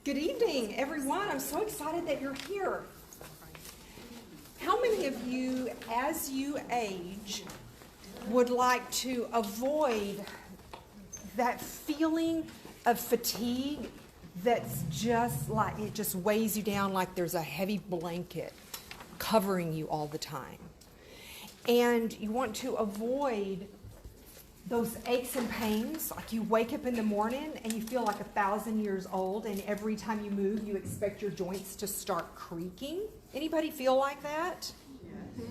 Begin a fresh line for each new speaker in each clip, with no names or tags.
Good evening, everyone. I'm so excited that you're here. How many of you, as you age, would like to avoid that feeling of fatigue that's just like, it just weighs you down like there's a heavy blanket covering you all the time? And you want to avoid those aches and pains, like you wake up in the morning and you feel like 1,000 years old, and every time you move, you expect your joints to start creaking. Anybody feel like that?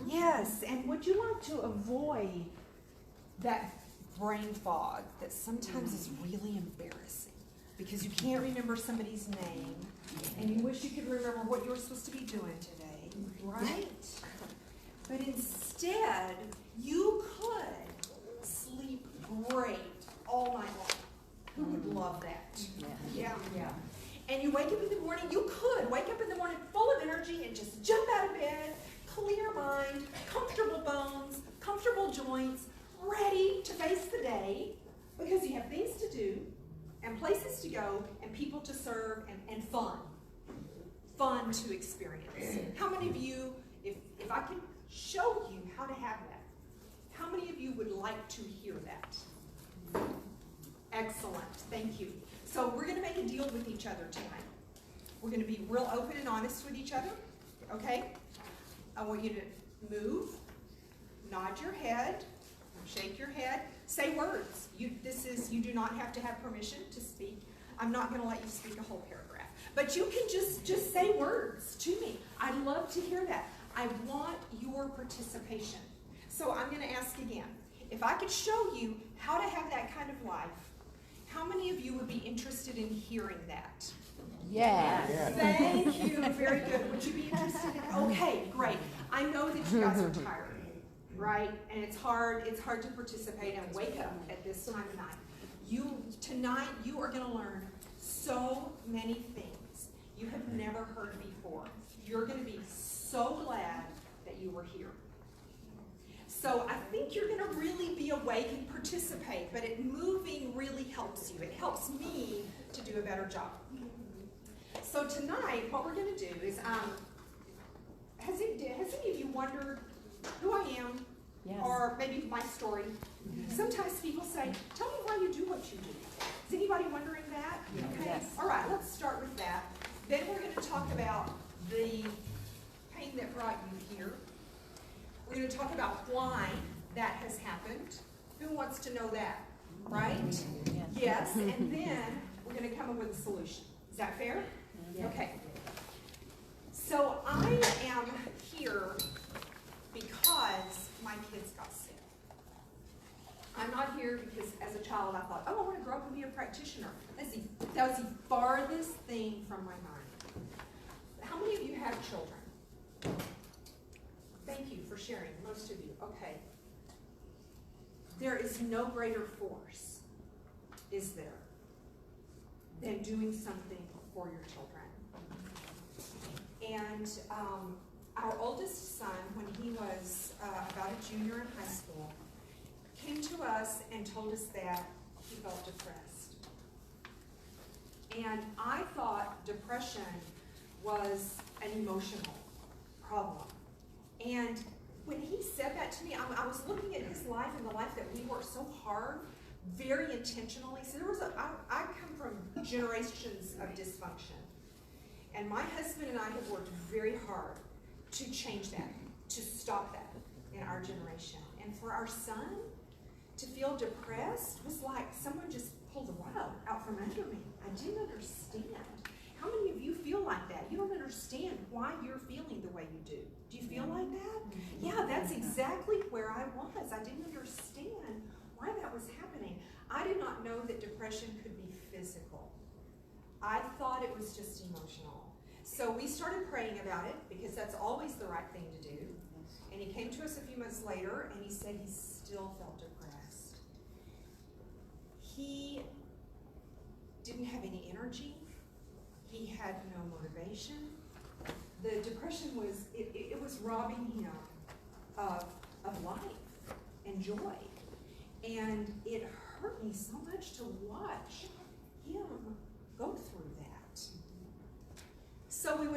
Yes. And would you like to avoid that brain fog that sometimes is really embarrassing because you can't remember somebody's name and you wish you could remember what you were supposed to be doing today, right? But instead, you could sleep great all night long. Who would love that? Yeah. And you wake up in the morning, you could wake up in the morning full of energy and just jump out of bed, clear mind, comfortable bones, comfortable joints, ready to face the day because you have things to do and places to go and people to serve and fun to experience. How many of you, if I could show you how to have that, how many of you would like to hear that? Excellent, thank you. So we're going to make a deal with each other tonight. We're going to be real open and honest with each other, okay? I want you to move, nod your head, shake your head, say words. You do not have to have permission to speak. I'm not going to let you speak a whole paragraph. But you can just say words to me. I'd love to hear that. I want your participation. So I'm going to ask again. If I could show you how to have that kind of life, how many of you would be interested in hearing that?
Yes.
Thank you. Very good. Would you be interested in? Okay, great. I know that you guys are tired, right? And it's hard to participate and wake up at this time of night. Tonight you are going to learn so many things you have never heard before. You're going to be so glad that you were here. So I think you're going to really be awake and participate, but moving really helps you. It helps me to do a better job. So tonight, what we're going to do is, has any of you wondered who I am?
Yes.
Or maybe my story? Sometimes people say, tell me why you do what you do. Is anybody wondering that? Okay.
Yes.
All right, let's start with that. Then we're going to talk about the pain that brought you here. We're going to talk about why that has happened. Who wants to know that? Right? Yes. And then we're going to come up with a solution. Is that fair? Okay. So I am here because my kids got sick. I'm not here because as a child I thought, oh, I want to grow up and be a practitioner. That was the farthest thing from my mind. How many of you have children? Thank you for sharing, most of you. Okay. There is no greater force, is there, than doing something for your children. And our oldest son, when he was about a junior in high school, came to us and told us that he felt depressed. And I thought depression was an emotional problem. And when he said that to me, I was looking at his life and the life that we worked so hard, very intentionally. So I come from generations of dysfunction. And my husband and I have worked very hard to change that, to stop that in our generation. And for our son to feel depressed was like someone just pulled the rug out from under me. I didn't understand. How many of you feel like that? You don't understand why you're feeling the way you do. Do you feel like that? Yeah, that's exactly where I was. I didn't understand why that was happening. I did not know that depression could be physical. I thought it was just emotional. So we started praying about it because that's always the right thing to do. And he came to us a few months later and he said he still felt depressed. He didn't have any energy. He had no motivation. The depression was, it was robbing him of life and joy. And it hurt me so much to watch him go through that.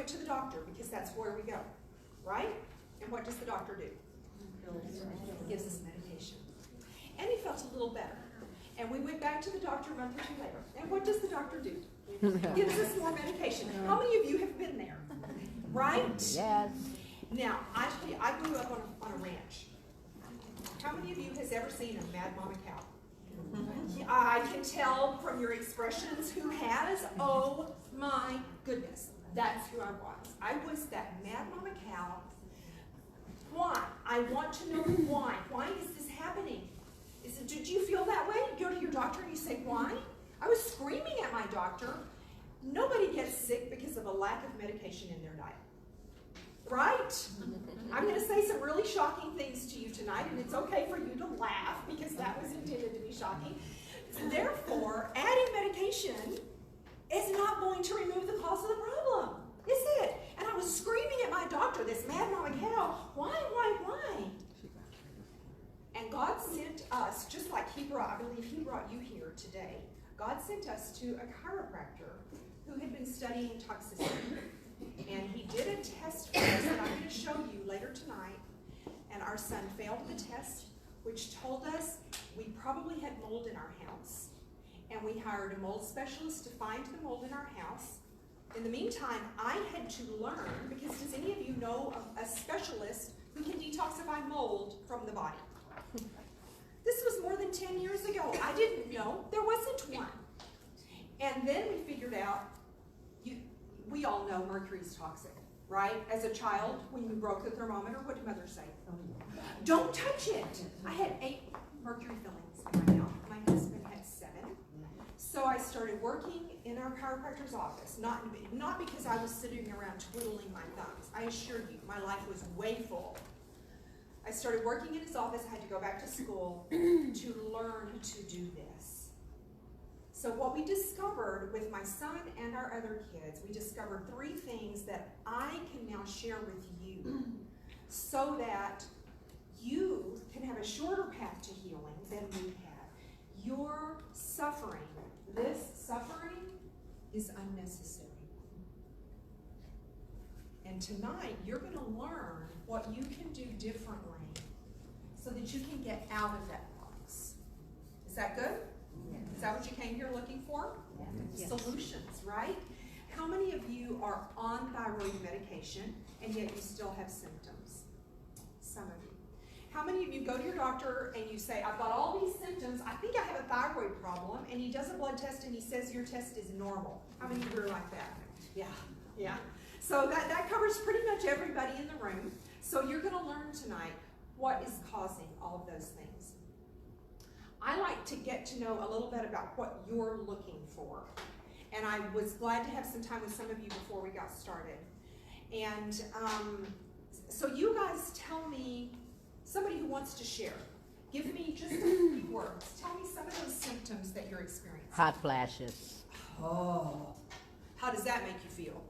went to the doctor because that's where we go, right? And what does the doctor do? He gives us medication. And he felt a little better. And we went back to the doctor a month or two later. And what does the doctor do? Gives us more medication. How many of you have been there? Right?
Yes.
Now, I tell you, I grew up on a ranch. How many of you has ever seen a mad mama cow? I can tell from your expressions who has. Oh my goodness, that's who I was. I was that mad mama cow. Why? I want to know why. Why is this happening? Did you feel that way? You go to your doctor and you say, why? I was screaming at my doctor. Nobody gets sick because of a lack of medication in their diet. Right? I'm going to say some really shocking things to you tonight, and it's okay for you to laugh because that was intended to be shocking. Therefore, adding medication is not going to remove the cause of the problem, is it? And I was screaming at my doctor, this mad mama cow, why? And God sent us, just like I believe he brought you here today, God sent us to a chiropractor who had been studying toxicity. And he did a test for us that I'm going to show you later tonight. And our son failed the test, which told us we probably had mold in our house. And we hired a mold specialist to find the mold in our house. In the meantime, I had to learn, because does any of you know of a specialist who can detoxify mold from the body? This was more than 10 years ago. I didn't know. There wasn't one. And then we figured out, we all know mercury's toxic, right? As a child, when you broke the thermometer, what did mother say? Don't touch it. I had 8 mercury fillings in my mouth. My husband had 7. So I started working in our chiropractor's office, not because I was sitting around twiddling my thumbs. I assure you, my life was way full. I started working in his office. I had to go back to school to learn to do this. So what we discovered with my son and our other kids, we discovered 3 things that I can now share with you so that you can have a shorter path to healing than we have. Your suffering, this suffering is unnecessary. And tonight, you're going to learn what you can do differently so that you can get out of that box. Is that good? Yes. Is that what you came here looking for? Yes. Solutions, right? How many of you are on thyroid medication and yet you still have symptoms? Some of you. How many of you go to your doctor and you say, I've got all these symptoms, I think I have a thyroid problem, and he does a blood test and he says your test is normal? How many of you are like that? Yeah. So that covers pretty much everybody in the room. So you're going to learn tonight what is causing all of those things. I like to get to know a little bit about what you're looking for. And I was glad to have some time with some of you before we got started. And so you guys tell me, somebody who wants to share, give me just a few words. Tell me some of those symptoms that you're experiencing.
Hot flashes.
Oh, how does that make you feel?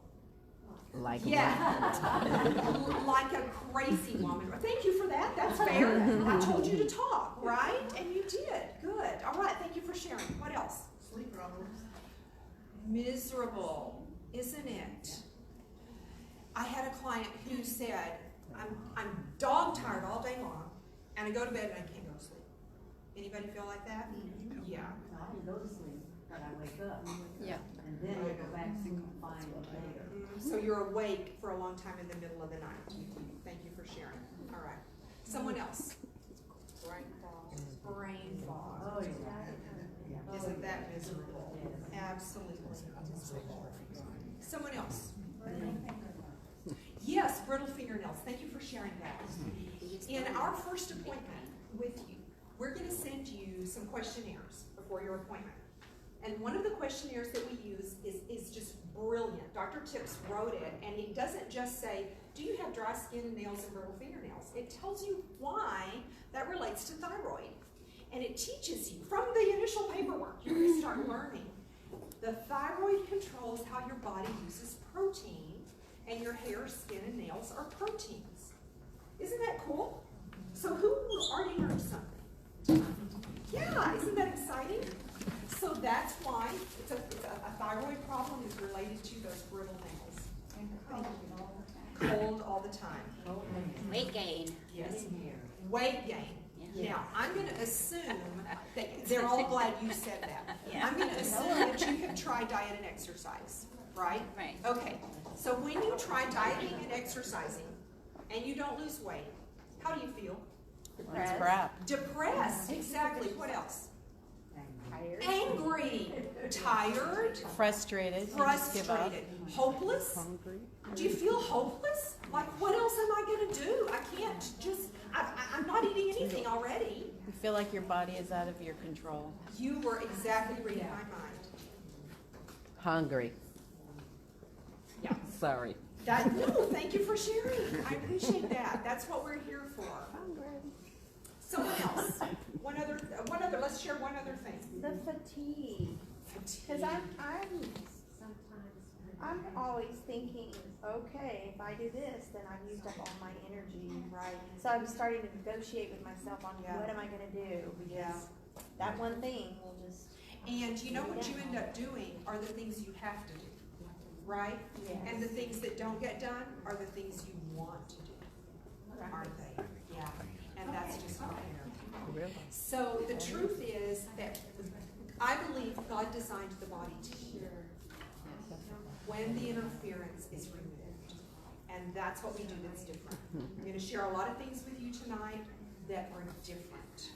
Like
like a crazy woman. Thank you for that. That's fair. I told you to talk, right? And you did. Good. All right. Thank you for sharing. What else?
Sleep problems.
Miserable, isn't it? I had a client who said, I'm dog tired all day long, and I go to bed and I can't go to sleep. Anybody feel like that? Yeah.
I can go to sleep, but I wake up.
Yeah.
And then I go back to fine later.
So you're awake for a long time in the middle of the night. Thank you for sharing. All right. Someone else. Brain fog. Brain fog.
Oh, yeah.
Isn't that miserable? Absolutely miserable. Someone else. Yes, brittle fingernails. Thank you for sharing that. In our first appointment with you, we're going to send you some questionnaires before your appointment. And one of the questionnaires that we use is just brilliant. Dr. Tips wrote it, and it doesn't just say, do you have dry skin and nails and brittle fingernails? It tells you why that relates to thyroid. And it teaches you, from the initial paperwork, you're going to start learning. The thyroid controls how your body uses protein, and your hair, skin, and nails are proteins. Isn't that cool? So who already learned something? Yeah, isn't that exciting? So that's why a thyroid problem is related to those brittle nails. Cold all the time.
Weight gain.
Yes. Weight gain. Now, I'm going to assume that they're all glad you said that.
Yeah.
I'm going to assume that you have tried diet and exercise, right?
Right.
Okay. So when you try dieting and exercising and you don't lose weight, how do you feel? Depressed. Exactly. What else? Angry. Tired.
Frustrated.
Frustrated. Hopeless.
Hungry.
Do you feel hopeless? Like, what else am I going to do? I can't just, I'm not eating anything already.
You feel like your body is out of your control.
You were exactly reading my mind.
Hungry.
Yeah.
Sorry.
No, thank you for sharing. I appreciate that. That's what we're here for. Someone else. One other, let's share one other thing.
The fatigue. Because I'm always thinking, okay, if I do this, then I've used up all my energy.
Right.
So I'm starting to negotiate with myself on
Yeah.
what am I going to do? Because that one thing will just.
And you know what you end up doing are the things you have to do, right?
Yes.
And the things that don't get done are the things you want to do, aren't they? Yeah. And that's just not fair. So the truth is that I believe God designed the body to heal when the interference is removed. And that's what we do that's different. I'm going to share a lot of things with you tonight that are different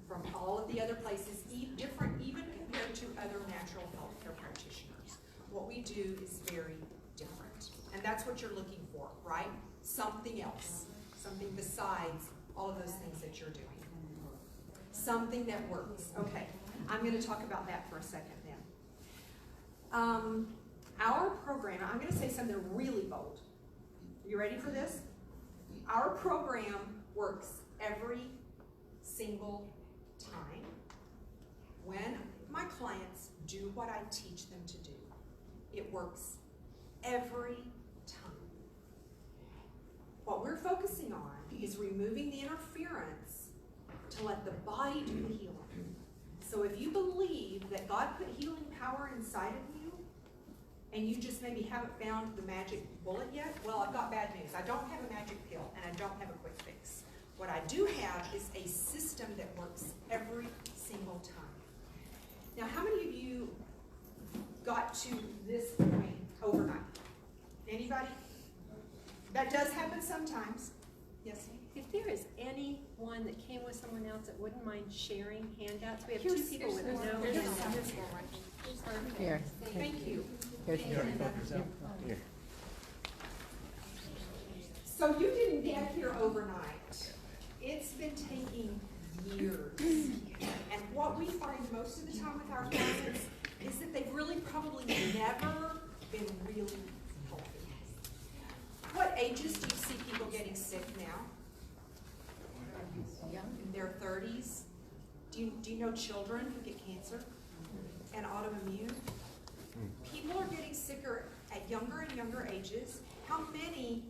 from all of the other places, different even compared to other natural health care practitioners. What we do is very different. And that's what you're looking for, right? Something else, something besides all of those things that you're doing. Something that works. Okay, I'm going to talk about that for a second then. Our program, I'm going to say something really bold. You ready for this? Our program works every single time when my clients do what I teach them to do. It works every time. What we're focusing on is removing the interference to let the body do the healing. So if you believe that God put healing power inside of you, and you just maybe haven't found the magic bullet yet, well, I've got bad news. I don't have a magic pill, and I don't have a quick fix. What I do have is a system that works every single time. Now, how many of you got to this point overnight? Anybody? That does happen sometimes. Yes?
If there is anyone that came with someone else that wouldn't mind sharing handouts, we have two people with no handouts.
Here.
Thank you.
Here's
Here.
So you didn't get here overnight. It's been taking years. And what we find most of the time with our clients is that they've really probably never been really healthy. What ages do you see people getting sick now? In their 30s? Do you know children who get cancer and autoimmune? People are getting sicker at younger and younger ages. How many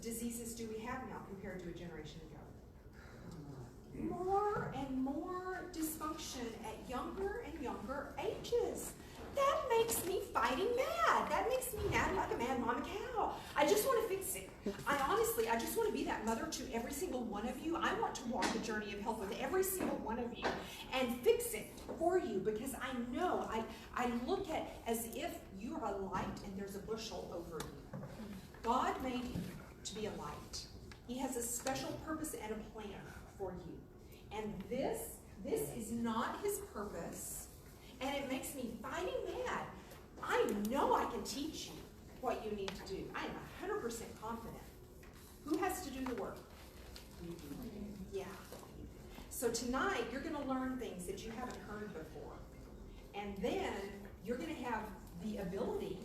diseases do we have now compared to a generation ago? More and more dysfunction at younger and younger ages. That makes me fighting mad. That makes me mad like a mad mama cow. I just want to fix it. I just want to be that mother to every single one of you. I want to walk the journey of health with every single one of you and fix it for you, because I know, I look at as if you are a light and there's a bushel over you. God made you to be a light. He has a special purpose and a plan for you. And this is not his purpose. And it makes me fighting mad. I know I can teach you what you need to do. I am 100% confident. Who has to do the work? Yeah. So tonight, you're going to learn things that you haven't heard before. And then you're going to have the ability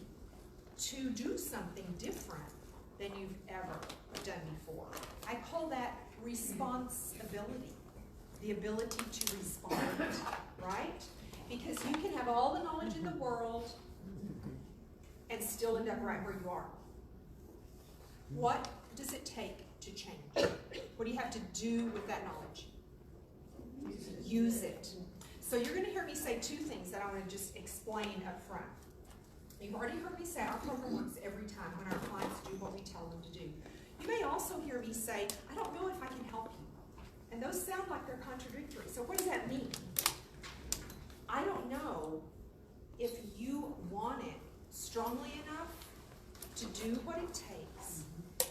to do something different than you've ever done before. I call that responsibility. The ability to respond, right? Because you can have all the knowledge in the world and still end up right where you are. What does it take to change? What do you have to do with that knowledge? Use it. So you're going to hear me say two things that I want to just explain up front. You've already heard me say our program works every time when our clients what we tell them to do. You may also hear me say, I don't know if I can help you. And those sound like they're contradictory. So what does that mean? I don't know if you want it strongly enough to do what it takes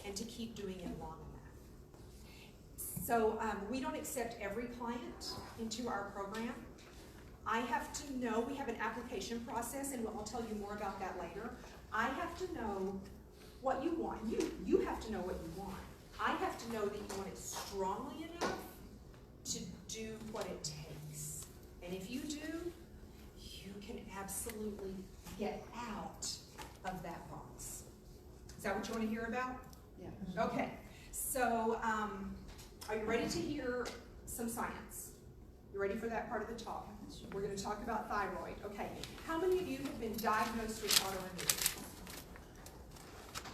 and to keep doing it long enough. So we don't accept every client into our program. I have to know, we have an application process, and I'll tell you more about that later. I have to know what you want. You have to know what you want. I have to know that you want it strongly enough to do what it takes. And if you do, you can absolutely get out of that box. Is that what you want to hear about?
Yeah.
Okay. So, are you ready to hear some science? You ready for that part of the talk? We're going to talk about thyroid. Okay. How many of you have been diagnosed with autoimmune?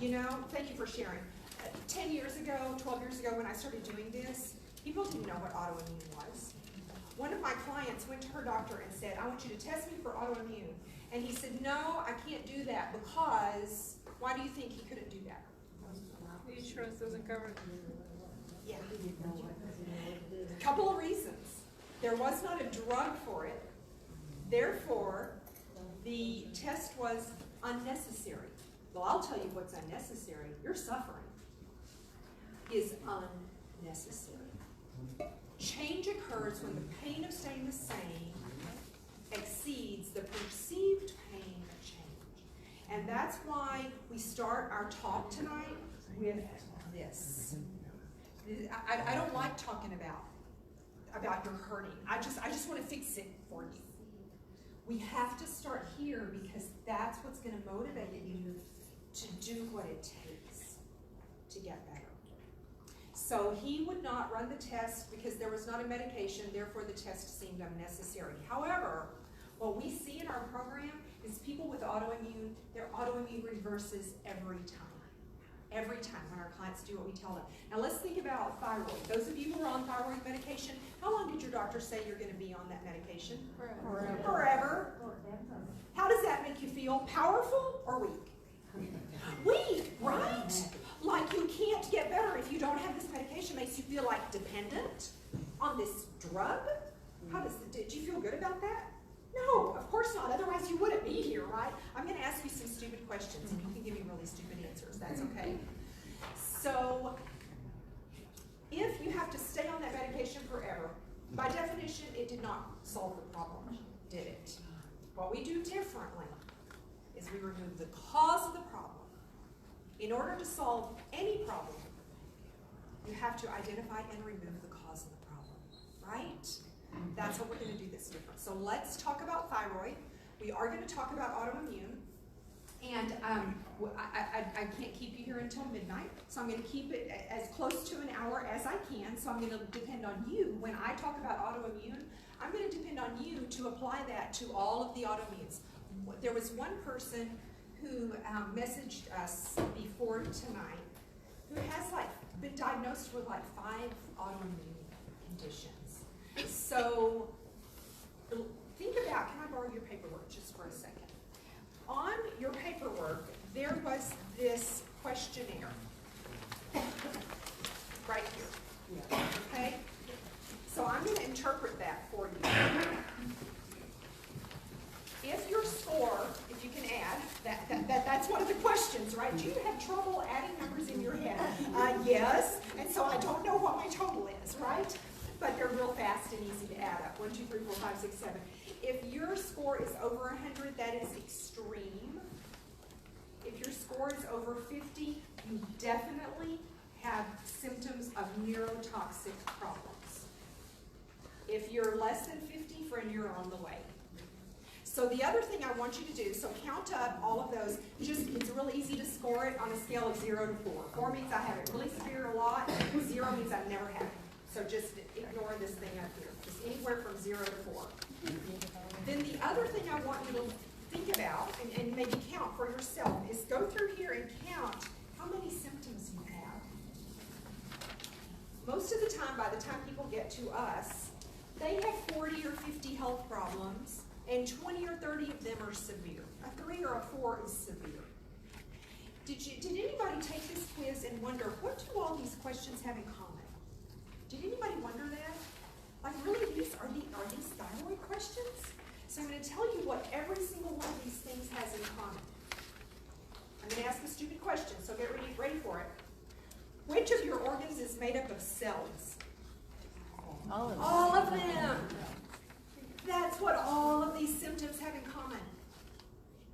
You know, thank you for sharing. 10 years ago, 12 years ago, when I started doing this, people didn't know what autoimmune was. One of my clients went to her doctor and said, I want you to test me for autoimmune. And he said, no, I can't do that because, why do you think he couldn't do that?
The insurance doesn't cover it.
Yeah. A couple of reasons. There was not a drug for it. Therefore, the test was unnecessary. Well, I'll tell you what's unnecessary. Your suffering is unnecessary. Change occurs when the pain of staying the same exceeds the perceived pain of change. And that's why we start our talk tonight with this. I don't like talking about your hurting. I just want to fix it for you. We have to start here because that's what's going to motivate you to do what it takes to get better. So he would not run the test because there was not a medication, therefore the test seemed unnecessary. However, what we see in our program is people with autoimmune, their autoimmune reverses every time. Every time when our clients do what we tell them. Now let's think about thyroid. Those of you who are on thyroid medication, how long did your doctor say you're going to be on that medication?
Forever.
Forever. How does that make you feel? Powerful or weak? Weak, right? Like you can't get better if you don't have this medication. Makes you feel like dependent on this drug. Did you feel good about that? No, of course not. Otherwise you wouldn't be here, right? I'm going to ask you some stupid questions, and you can give me really stupid answers. That's okay. So, if you have to stay on that medication forever, by definition, it did not solve the problem, did it? What we do differently is we remove the cause of the problem. In order to solve any problem, you have to identify and remove the cause of the problem, right? That's what we're going to do this different. So let's talk about thyroid. We are going to talk about autoimmune. And I can't keep you here until midnight, so I'm going to keep it as close to an hour as I can. So I'm going to depend on you. When I talk about autoimmune, I'm going to depend on you to apply that to all of the autoimmunes. There was one person who messaged us before tonight who has been diagnosed with 5 autoimmune conditions. So think about, can I borrow your paperwork just for a second? On your paperwork, there was this questionnaire right here. Okay? So I'm going to interpret that for you. If your score, if you can add, that's one of the questions, right? Do you have trouble adding numbers in your head? Yes, and so I don't know what my total is, right? But they're real fast and easy to add up. 1, 2, 3, 4, 5, 6, 7. If your score is over 100, that is extreme. If your score is over 50, you definitely have symptoms of neurotoxic problems. If you're less than 50, friend, you're on the way. So the other thing I want you to do, so count up all of those. It's really easy to score it on a scale of 0 to 4. 4 means I have it really severe a lot. 0 means I've never had it. So just ignore this thing up here. Just anywhere from 0 to 4. Then the other thing I want you to think about, and maybe count for yourself, is go through here and count how many symptoms you have. Most of the time, by the time people get to us, they have 40 or 50 health problems, and 20 or 30 of them are severe. A 3 or a 4 is severe. Did anybody take this quiz and wonder, what do all these questions have in common? Did anybody wonder that? Like, really, are these thyroid questions? So I'm going to tell you what every single one of these things has in common. I'm going to ask a stupid question, so get ready for it. Which of your organs is made up of cells? All of them. That's what all of these symptoms have in common.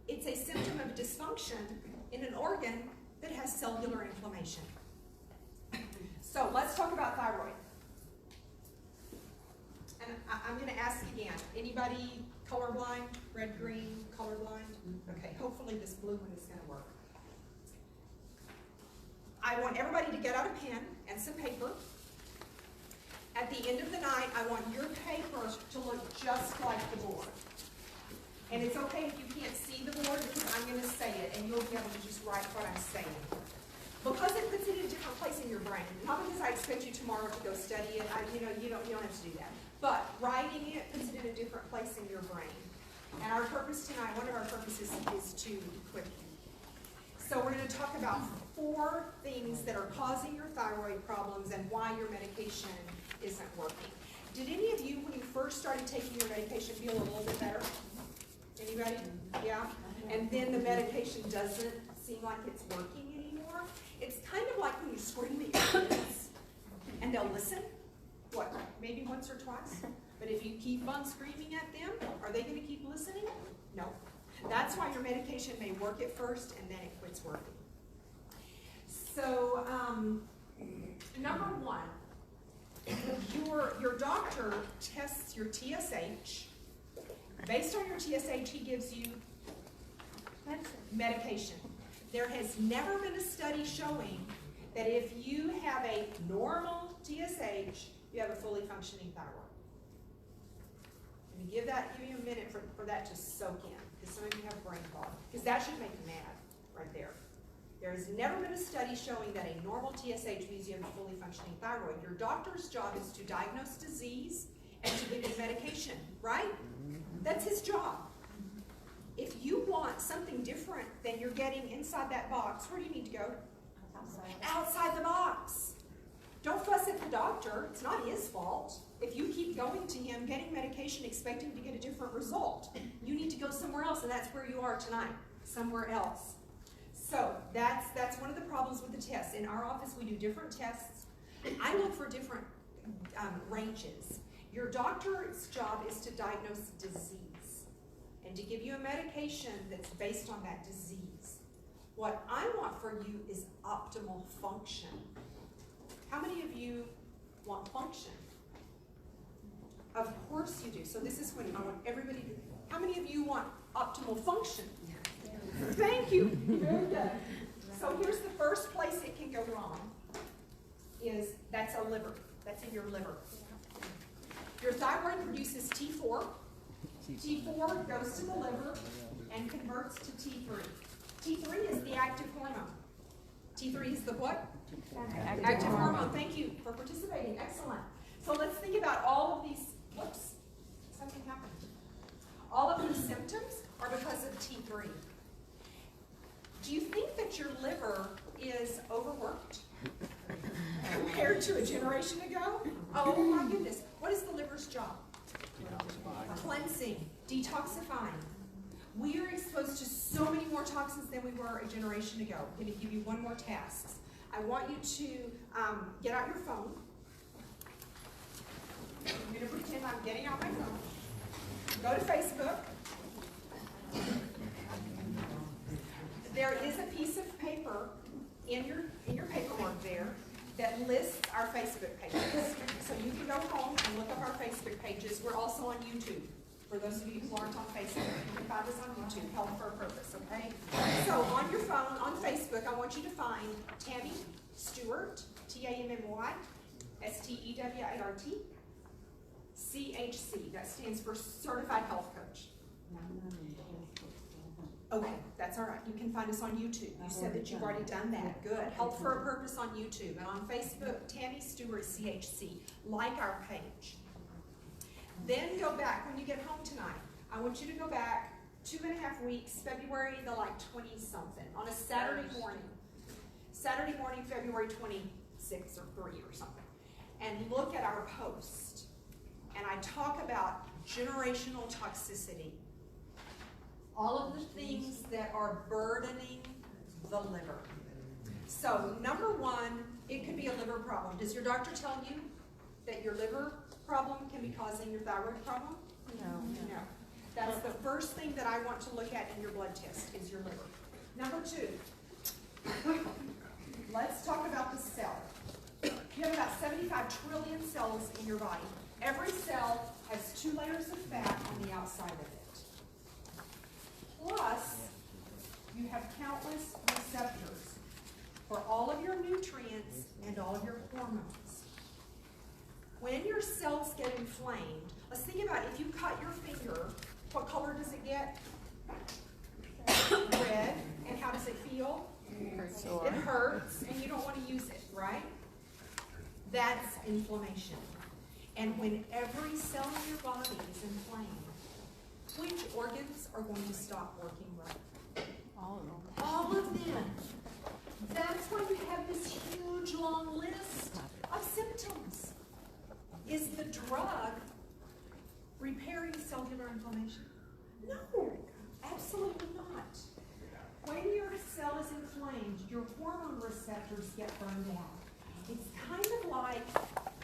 It's a symptom of dysfunction in an organ that has cellular inflammation. So let's talk about thyroid. And I'm going to ask again, anybody colorblind, red, green, colorblind? Okay, hopefully this blue one is going to work. I want everybody to get out a pen and some paper. At the end of the night, I want your paper to look just like the board. And it's okay if you can't see the board because I'm going to say it and you'll be able to just write what I'm saying. Because it puts it in a different place in your brain. Not because I expect you tomorrow to go study it. You don't have to do that. But writing it puts it in a different place in your brain. And our purpose tonight, one of our purposes is to equip you. So we're going to talk about 4 things that are causing your thyroid problems and why your medication isn't working. Did any of you, when you first started taking your medication, feel a little bit better? Anybody? Yeah? And then the medication doesn't seem like it's working anymore? It's kind of like when you scream at your kids and they'll listen. What, maybe once or twice? But if you keep on screaming at them, are they going to keep listening? No. That's why your medication may work at first and then it quits working. So, number 1, your doctor tests your TSH. Based on your TSH, he gives you medication. There has never been a study showing that if you have a normal TSH, you have a fully functioning thyroid. Let me give you a minute for that to soak in, because some of you have brain fog, because that should make you mad right there. There has never been a study showing that a normal TSH means you have a fully functioning thyroid. Your doctor's job is to diagnose disease and to give you medication, right? That's his job. If you want something different than you're getting inside that box, where do you need to go? Outside the box. Don't fuss at the doctor. It's not his fault. If you keep going to him, getting medication, expecting to get a different result, you need to go somewhere else, and that's where you are tonight, somewhere else. So that's one of the problems with the tests. In our office, we do different tests. I look for different ranges. Your doctor's job is to diagnose disease and to give you a medication that's based on that disease. What I want for you is optimal function. How many of you want function? Of course you do. So this is when I want everybody to, how many of you want optimal function? Thank you. Very good. So here's the first place it can go wrong. That's a liver. That's in your liver. Your thyroid produces T4. T4 goes to the liver and converts to T3. T3 is the active hormone. T3 is the what? Active hormone. Thank you for participating. Excellent. So let's think about all of these. Whoops. Something happened. All of these symptoms are because of T3. Do you think that your liver is overworked compared to a generation ago? Oh my goodness. What is the liver's job? Cleansing, detoxifying. We are exposed to so many more toxins than we were a generation ago. I'm going to give you one more task. I want you to get out your phone. I'm going to pretend I'm getting out my phone. Go to Facebook. There is a piece of paper in your paperwork there that lists our Facebook pages. So you can go home and look up our Facebook pages. We're also on YouTube. For those of you who aren't on Facebook, you can find us on YouTube, Health for a Purpose, okay? So on your phone, on Facebook, I want you to find Tammy Stewart, T-A-M-M-Y, S-T-E-W-A-R-T, C-H-C. That stands for Certified Health Coach. Okay, that's all right. You can find us on YouTube. You said that you've already done that. Good. Health for a Purpose on YouTube. And on Facebook, Tammy Stewart, CHC. Like our page. Then go back when you get home tonight. I want you to go back 2.5 weeks, February the 20-something, on a Saturday morning. Saturday morning, February 26th or 3 or something, and look at our post, and I talk about generational toxicity, all of the things that are burdening the liver. So, number one, it could be a liver problem. Does your doctor tell you that your liver problem can be causing your thyroid problem? No. That's the first thing that I want to look at in your blood test is your liver. Number two, let's talk about the cell. You have about 75 trillion cells in your body. Every cell has 2 layers of fat on the outside of it. Plus, you have countless receptors for all of your nutrients and all of your hormones. When your cells get inflamed, let's think about if you cut your finger, what color does it get? Red. And how does it feel? It hurts, and you don't want to use it, right? That's inflammation. And when every cell in your body is inflamed, which organs are going to stop working right?
All of them.
All of them. That's why you have this huge long list of symptoms. Is the drug repairing cellular inflammation? No, absolutely not. When your cell is inflamed, your hormone receptors get burned out. It's kind of like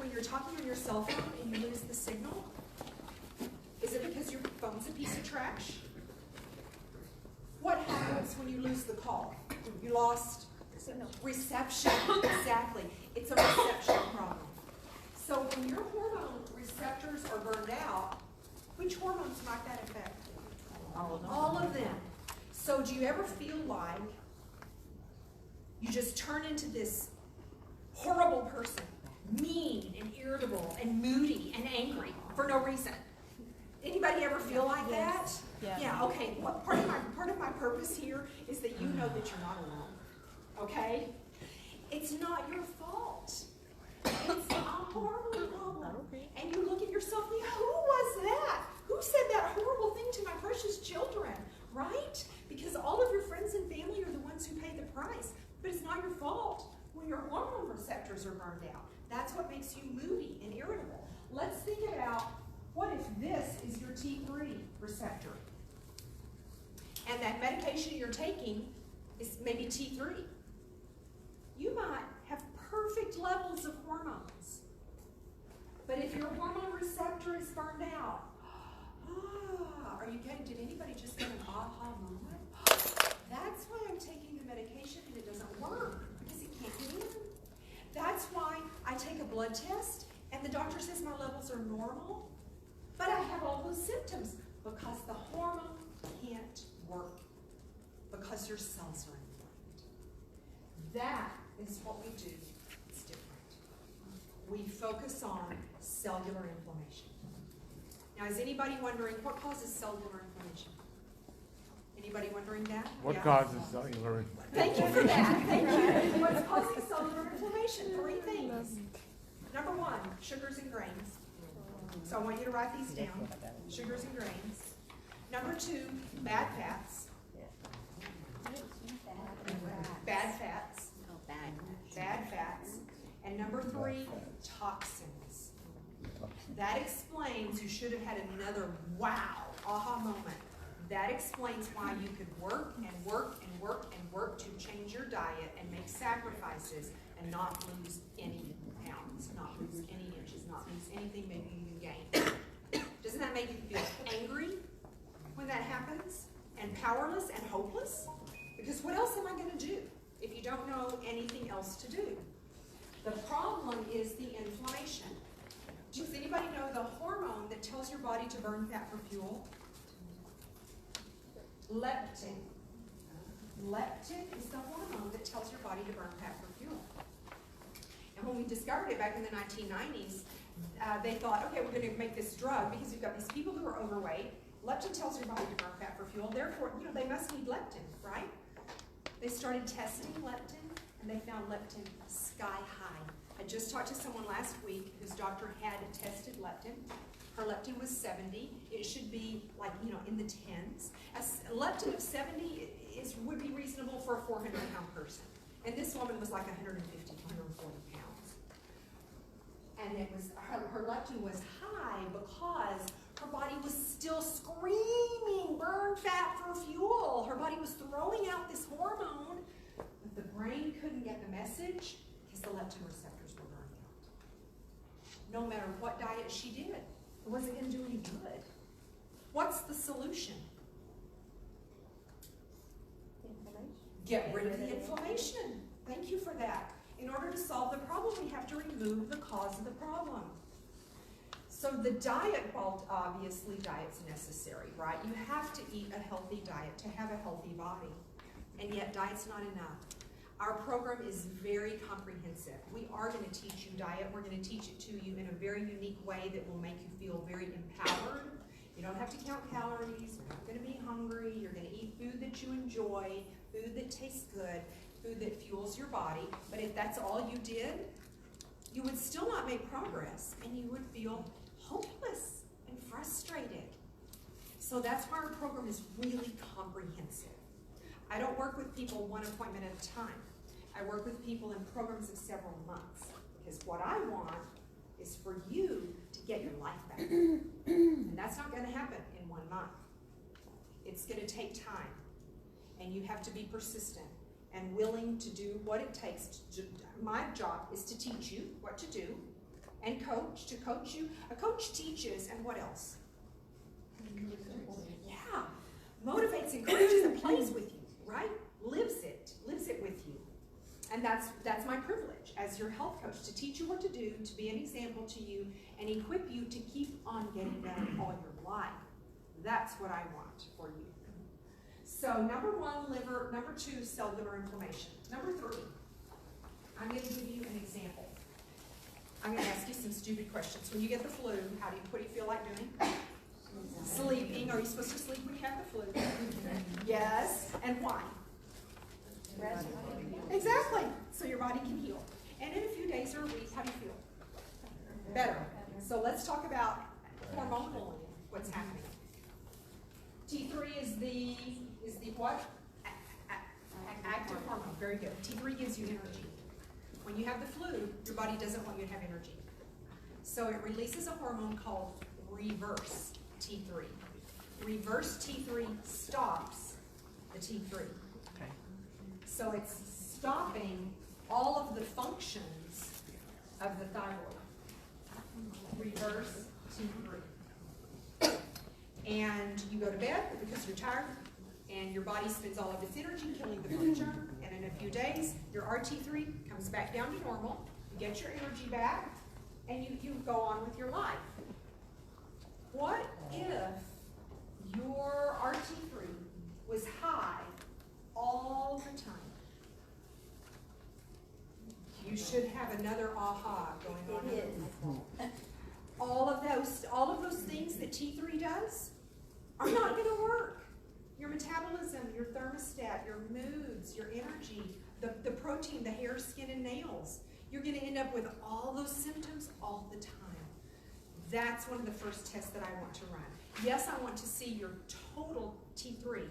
when you're talking on your cell phone and you lose the signal. Is it because your phone's a piece of trash? What happens when you lose the call? You lost reception. Exactly. It's a reception problem. So when your hormone receptors are burned out, which hormones might that affect?
All of them.
All of them. So do you ever feel like you just turn into this horrible person, mean and irritable and moody and angry for no reason? Anybody ever feel like that?
Yeah.
Okay. What part of my purpose here is that you know that you're not alone. Okay? It's not your fault. It's a hormone problem. And you look at yourself and you go, who was that? Who said that horrible thing to my precious children? Right? Because all of your friends and family are the ones who pay the price. But it's not your fault when your hormone receptors are burned out. That's what makes you moody and irritable. Let's think about, what if this is your T3 receptor? And that medication you're taking is maybe T3. You might have perfect levels of hormones. But if your hormone receptor is burned out, are you getting, did anybody just get an aha moment? That's why I'm taking the medication and it doesn't work, because it can't get in. That's why I take a blood test and the doctor says my levels are normal, but I have all those symptoms because the hormone can't work, because your cells are inflamed. That is what we do. It's different. We focus on cellular inflammation. Now, is anybody wondering what causes cellular inflammation? Anybody wondering that?
What
Yeah.
causes cellular inflammation?
Thank you for that. Thank you. What's causing cellular inflammation? 3 things. Number 1, sugars and grains. So I want you to write these down. Sugars and grains. Number 2, bad fats. Bad fats.
Oh, bad.
Bad fats. And number 3, toxins. That explains, you should have had another wow, aha moment. That explains why you could work and work and work and work to change your diet and make sacrifices and not lose any pounds, not lose any inches, not lose anything, maybe even gain. Doesn't that make you feel angry when that happens? And powerless and hopeless? Because what else am I going to do if you don't know anything else to do? The problem is the inflammation. Does anybody know the hormone that tells your body to burn fat for fuel? Leptin. Leptin is the hormone that tells your body to burn fat for fuel. And when we discovered it back in the 1990s, they thought, okay, we're going to make this drug because you've got these people who are overweight. Leptin tells your body to burn fat for fuel. Therefore, they must need leptin, right? They started testing leptin, and they found leptin sky high. I just talked to someone last week whose doctor had tested leptin. Her leptin was 70. It should be like, in the 10s. A leptin of 70 would be reasonable for a 400-pound person. And this woman was like 150, 140 pounds. And it was, her leptin was high because her body was still screaming, burn fat for fuel. Her body was throwing out this hormone, but the brain couldn't get the message because the leptin receptors were burning out. No matter what diet she did, it wasn't going to do any good. What's the solution?
Inflammation.
Get rid of the inflammation. Thank you for that. In order to solve the problem, we have to remove the cause of the problem. So the diet, well, obviously diet's necessary, right? You have to eat a healthy diet to have a healthy body. And yet diet's not enough. Our program is very comprehensive. We are going to teach you diet. We're going to teach it to you in a very unique way that will make you feel very empowered. You don't have to count calories. You're not going to be hungry. You're going to eat food that you enjoy, food that tastes good, food that fuels your body. But if that's all you did, you would still not make progress, and you would feel hopeless and frustrated. So that's why our program is really comprehensive. I don't work with people one appointment at a time. I work with people in programs of several months, because what I want is for you to get your life back. And that's not going to happen in 1 month. It's going to take time, and you have to be persistent and willing to do what it takes to do. My job is to teach you what to do, and to coach you. A coach teaches, and what else? Yeah, motivates, encourages, and plays with you, right? Lives it with you. And that's my privilege as your health coach, to teach you what to do, to be an example to you, and equip you to keep on getting better all your life. That's what I want for you. So number 1, liver. Number 2, cellular inflammation. Number 3, I'm going to give you an example. I'm going to ask you some stupid questions. When you get the flu, what do you feel like doing? Sleeping. Are you supposed to sleep when you have the flu? Yes. And why?
Rest.
Exactly. So your body can heal. And in a few days or a week, how do you feel? Better. So let's talk about hormonally what's happening. T3 is the what? Active hormone. Very good. T3 gives you energy. When you have the flu, your body doesn't want you to have energy. So it releases a hormone called reverse T3. Reverse T3 stops the T3.
Okay.
So it's stopping all of the functions of the thyroid. Reverse T3. And you go to bed because you're tired, and your body spends all of its energy killing the blood germ, and in a few days, your RT3 comes back down to normal, you get your energy back, and you go on with your life. What if your RT3 was high all the time? You should have another aha going on.
It is.
All of those things that T3 does are not going to work. Your metabolism, your thermostat, your moods, your energy, the protein, the hair, skin, and nails. You're going to end up with all those symptoms all the time. That's one of the first tests that I want to run. Yes, I want to see your total T3.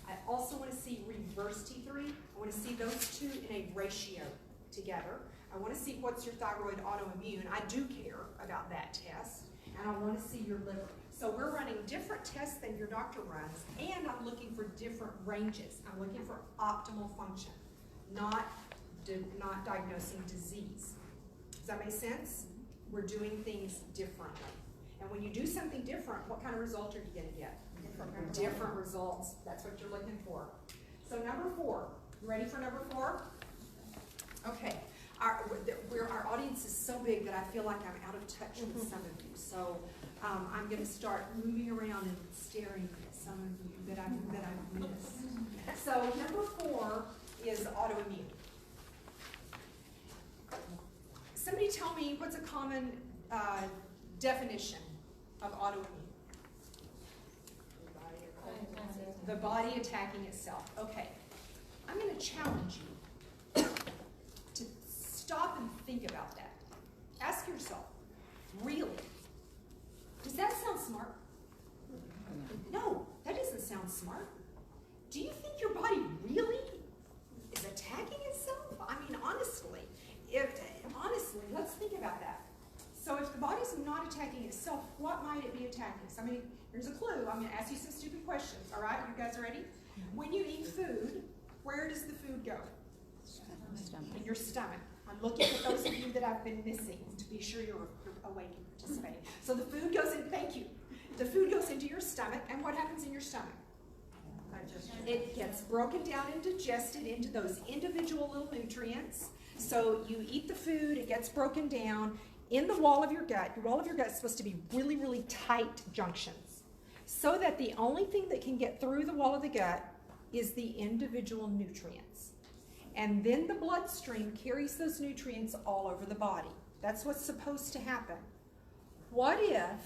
I also want to see reverse T3. I want to see those two in a ratio together. I want to see what's your thyroid autoimmune. I do care about that test. And I want to see your liver. So we're running different tests than your doctor runs, and I'm looking for different ranges. I'm looking for optimal function, not diagnosing disease. Does that make sense? We're doing things differently. And when you do something different, what kind of result are you going to get? Different results. That's what you're looking for. So number 4. You ready for number 4? Okay. Our audience is so big that I feel like I'm out of touch with some of you. So I'm going to start moving around and staring at some of you that I've missed. So number 4 is autoimmune. Somebody tell me what's a common definition of autoimmune? The body attacking itself. Okay. I'm going to challenge you to stop and think about that. Ask yourself, really? Does that sound smart? No, that doesn't sound smart. Do you think your body really is attacking itself? I'm gonna ask you some stupid questions, all right? You guys ready? When you eat food, where does the food go? In your stomach. I'm looking at those of you that I've been missing to be sure you're awake and participating. So the food goes in, thank you. The food goes into your stomach, and what happens in your stomach? It gets broken down and digested into those individual little nutrients. So you eat the food, it gets broken down in the wall of your gut. Your wall of your gut is supposed to be really, really tight junctions, so that the only thing that can get through the wall of the gut is the individual nutrients. And then the bloodstream carries those nutrients all over the body. That's what's supposed to happen. What if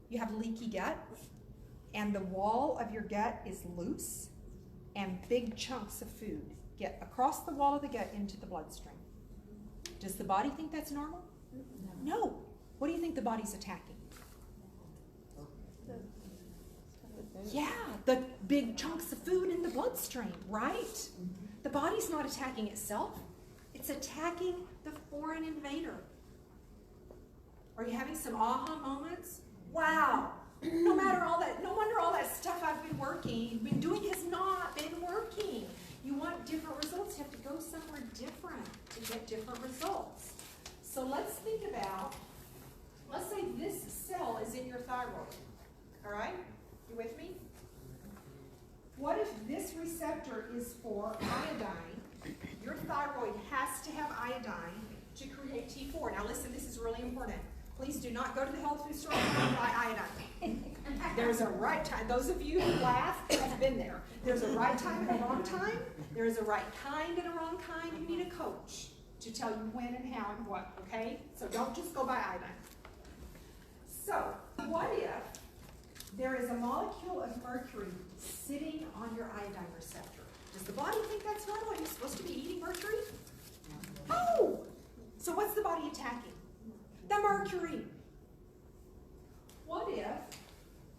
you have leaky gut and the wall of your gut is loose and big chunks of food get across the wall of the gut into the bloodstream? Does the body think that's normal? No. What do you think the body's attacking? Yeah, the big chunks of food in the bloodstream, right? The body's not attacking itself. It's attacking the foreign invader. Are you having some aha moments? Wow. No wonder all that stuff I've been doing has not been working. You want different results, you have to go somewhere different to get different results. So let's think about, let's say this cell is in your thyroid, all right? You with me? What if this receptor is for iodine? Your thyroid has to have iodine to create T4. Now listen, this is really important. Please do not go to the health food store and buy iodine. There's a right time. Those of you who laugh have been there. There's a right time and a wrong time. There is a right kind and a wrong kind. You need a coach to tell you when and how and what, okay? So don't just go buy iodine. So what if there is a molecule of mercury sitting on your iodine receptor? Does the body think that's normal? Are you supposed to be eating mercury? No! So what's the body attacking? The mercury. What if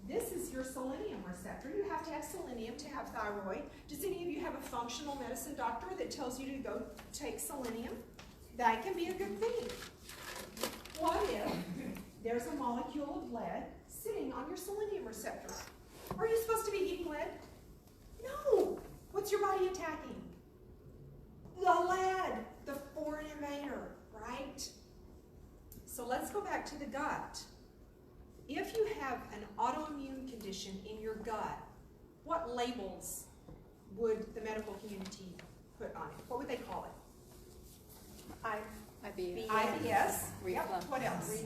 this is your selenium receptor? You have to have selenium to have thyroid. Does any of you have a functional medicine doctor that tells you to go take selenium? That can be a good thing. What if there's a molecule of lead sitting on your selenium receptor? Are you supposed to be eating lead? No. What's your body attacking? The lead, the foreign invader, right? So let's go back to the gut. If you have an autoimmune condition in your gut, what labels would the medical community put on it? What would they call it? IBS. Yep. What else?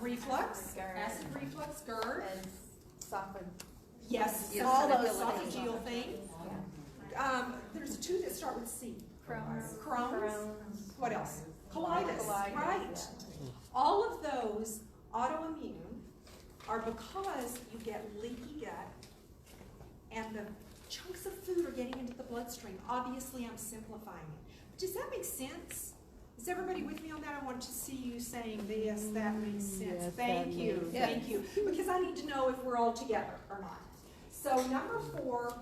Reflux. Acid reflux. GERD.
And soften.
Yes.
Yes.
All those esophageal things. There's two that start with C. Crohn's. What else? Colitis. Right. All of those autoimmune are because you get leaky gut and the chunks of food are getting into the bloodstream. Obviously, I'm simplifying it. But does that make sense? Is everybody with me on that? I want to see you saying this, that makes sense.
Yes,
Thank you, thank you. Because I need to know if we're all together or not. So number 4,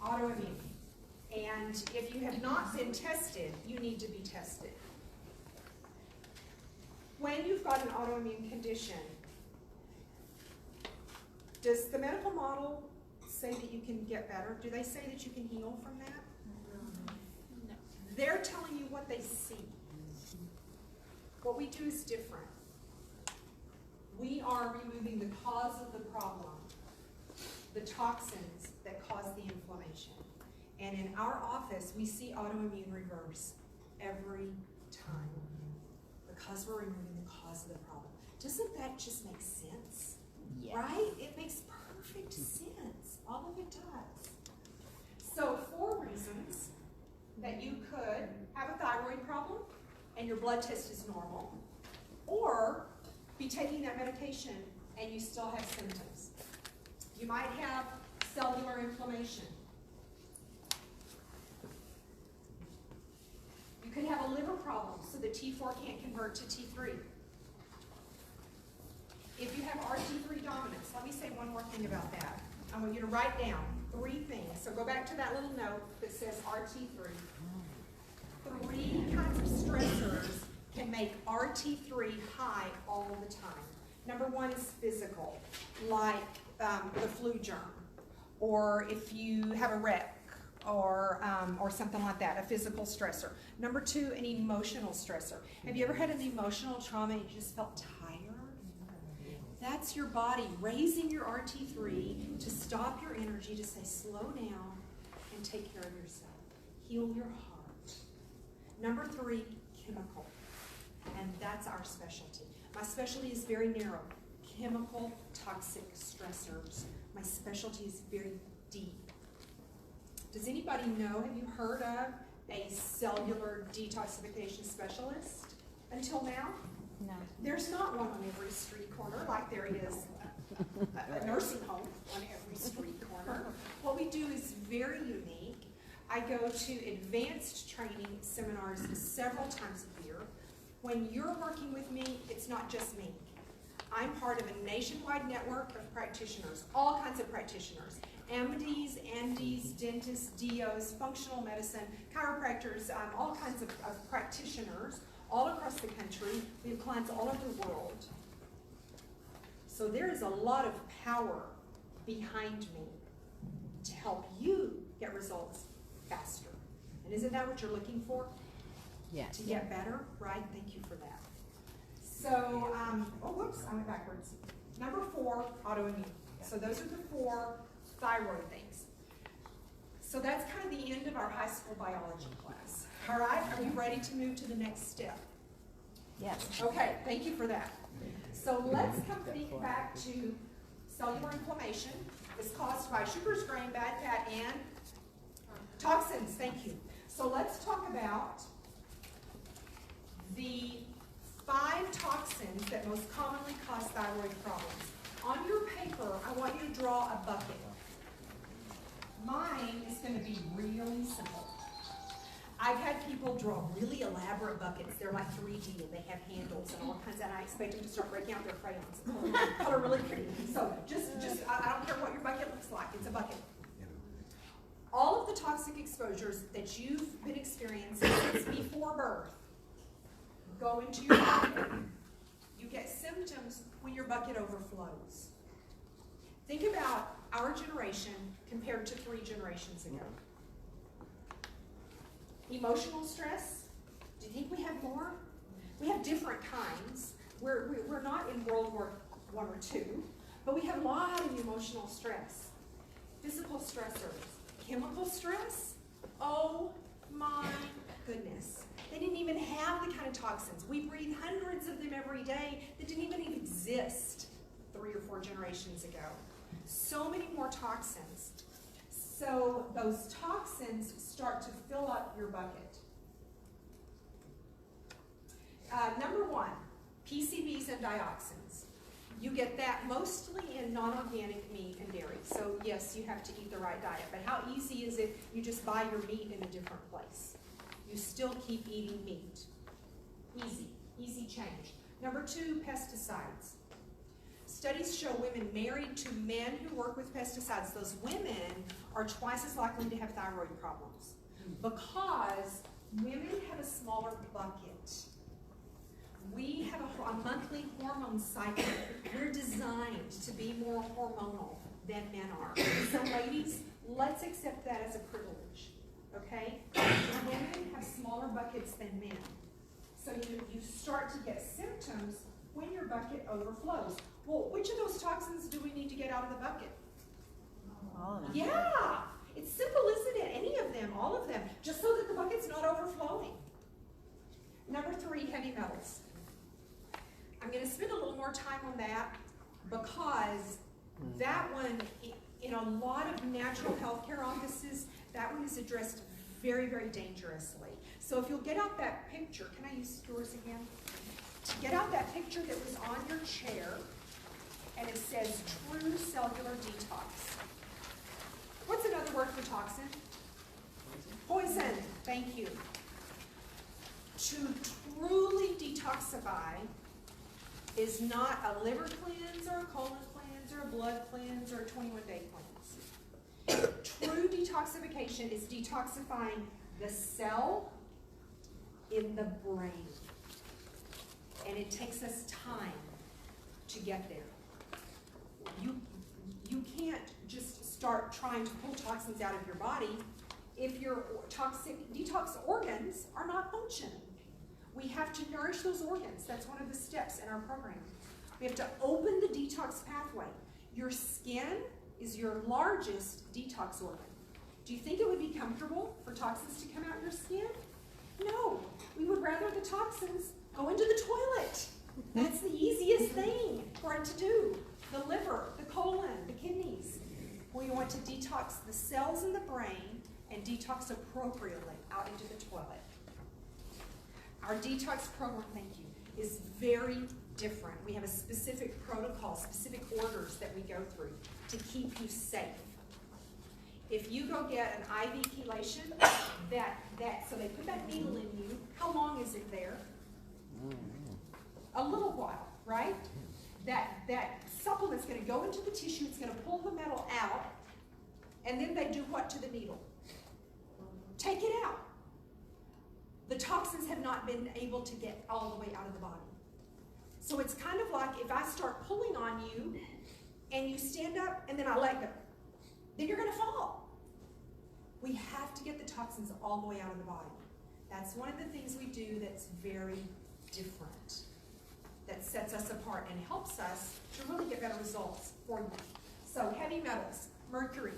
autoimmune. And if you have not been tested, you need to be tested. When you've got an autoimmune condition, does the medical model say that you can get better? Do they say that you can heal from that? No. They're telling you what they see. What we do is different. We are removing the cause of the problem, the toxins that cause the inflammation. And in our office, we see autoimmune reverse every time because we're removing the cause of the problem. Doesn't that just make sense? Yes. Right? It makes perfect sense. All of it does. So 4 reasons that you could have a thyroid problem and your blood test is normal, or be taking that medication and you still have symptoms. You might have cellular inflammation. You could have a liver problem, so the T4 can't convert to T3. If you have RT3 dominance, let me say one more thing about that. I want you to write down 3 things. So go back to that little note that says RT3. 3 kinds of stressors can make RT3 high all the time. Number 1 is physical, like the flu germ, or if you have a wreck, or something like that, a physical stressor. Number 2, an emotional stressor. Have you ever had an emotional trauma and you just felt tired? That's your body raising your RT3 to stop your energy, to say slow down and take care of yourself. Heal your heart. Number 3, chemical. And that's our specialty. My specialty is very narrow. Chemical toxic stressors. My specialty is very deep. Does anybody know, have you heard of a cellular detoxification specialist until now?
No.
There's not one on every street corner like there is a nursing home on every street corner. What we do is very unique. I go to advanced training seminars several times a year. When you're working with me, it's not just me. I'm part of a nationwide network of practitioners, all kinds of practitioners. MDs, NDs, dentists, DOs, functional medicine, chiropractors, all kinds of practitioners all across the country. We have clients all over the world. So there is a lot of power behind me to help you get results faster. And isn't that what you're looking for?
Yes.
To get better, right? Thank you for that. So, oh, whoops, I went backwards. Number 4, autoimmune. So those are the 4 thyroid things. So that's kind of the end of our high school biology class. All right, are we ready to move to the next step?
Yes.
Okay, thank you for that. So let's come back to cellular inflammation. It's caused by sugars, grain, bad fat, and toxins. Thank you. So let's talk about the 5 toxins that most commonly cause thyroid problems. On your paper, I want you to draw a bucket. Mine is going to be really simple. I've had people draw really elaborate buckets. They're like 3D and they have handles and all kinds of, and I expect them to start breaking out their crayons. Color really pretty. So I don't care what your bucket looks like. It's a bucket. All of the toxic exposures that you've been experiencing since before birth go into your bucket. You get symptoms when your bucket overflows. Think about our generation compared to 3 generations ago. Emotional stress, do you think we have more? We have different kinds. We're not in World War I or II, but we have a lot of emotional stress. Physical stressors, chemical stress, oh my goodness. They didn't even have the kind of toxins. We breathe hundreds of them every day that didn't even exist 3 or 4 generations ago. So many more toxins. So those toxins start to fill up your bucket. Number 1, PCBs and dioxins. You get that mostly in non-organic meat and dairy. So yes, you have to eat the right diet. But how easy is it? You just buy your meat in a different place. You still keep eating meat. Easy change. Number 2, pesticides. Studies show women married to men who work with pesticides, those women are twice as likely to have thyroid problems because women have a smaller bucket. We have a monthly hormone cycle. We're designed to be more hormonal than men are. So ladies, let's accept that as a privilege, okay? Women have smaller buckets than men. So you start to get symptoms when your bucket overflows. Well, which of those toxins do we need to get out of the bucket?
All of them.
Yeah, it's simple, isn't it? Any of them, all of them, just so that the bucket's not overflowing. Number 3, heavy metals. I'm going to spend a little more time on that because that one, in a lot of natural healthcare offices, that one is addressed very, very dangerously. So if you'll get out that picture, can I use yours again? Get out that picture that was on your chair, and it says true cellular detox. What's another word for toxin? Poison. Thank you. To truly detoxify is not a liver cleanse or a colon cleanse or a blood cleanse or a 21-day cleanse. True detoxification is detoxifying the cell in the brain. And it takes us time to get there. you can't just start trying to pull toxins out of your body if your toxic detox organs are not functioning. We have to nourish those organs. That's one of the steps in our program. We have to open the detox pathway. Your skin is your largest detox organ. Do you think it would be comfortable for toxins to come out your skin? No. We would rather the toxins go into the toilet. That's the easiest thing for it to do. The liver, the colon, the kidneys. We want to detox the cells in the brain and detox appropriately out into the toilet. Our detox program, thank you, is very different. We have a specific protocol, specific orders that we go through to keep you safe. If you go get an IV chelation, so they put that needle in you, how long is it there? A little while, right? That supplement's going to go into the tissue, it's going to pull the metal out, and then they do what to the needle? Take it out. The toxins have not been able to get all the way out of the body. So it's kind of like if I start pulling on you and you stand up and then I let go, then you're going to fall. We have to get the toxins all the way out of the body. That's one of the things we do that's very different, that sets us apart and helps us to really get better results for you. So heavy metals, mercury.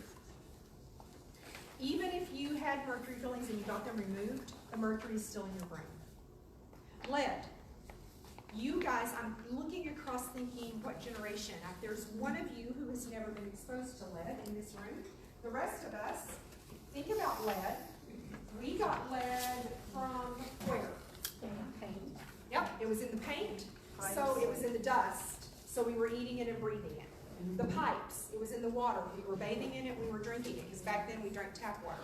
Even if you had mercury fillings and you got them removed, the mercury is still in your brain. Lead. You guys, I'm looking across thinking, what generation? If there's one of you who has never been exposed to lead in this room, the rest of us, think about lead. We got lead from where?
Paint.
Yep, it was in the paint, so it was in the dust, so we were eating it and breathing it. The pipes, it was in the water. We were bathing in it, we were drinking it, because back then we drank tap water.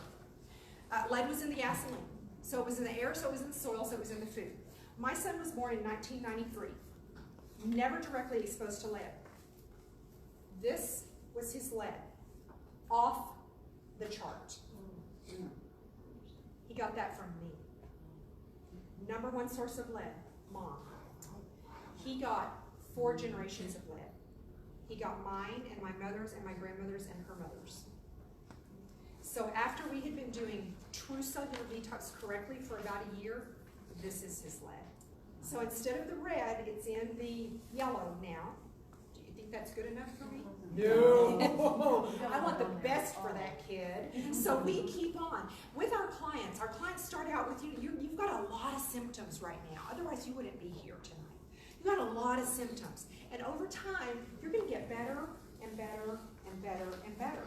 Lead was in the gasoline, so it was in the air, so it was in the soil, so it was in the food. My son was born in 1993, never directly exposed to lead. This was his lead, off the chart. He got that from me. Number one source of lead, Mom. He got 4 generations of lead. He got mine and my mother's and my grandmother's and her mother's. So after we had been doing true cellular detox correctly for about a year, this is his lead. So instead of the red, it's in the yellow now. Do you think that's good enough for me? No. I want the best for that kid. So we keep on. With our clients start out with you've got a lot of symptoms right now. Otherwise you wouldn't be here tonight. You've got a lot of symptoms. And over time, you're going to get better and better and better and better.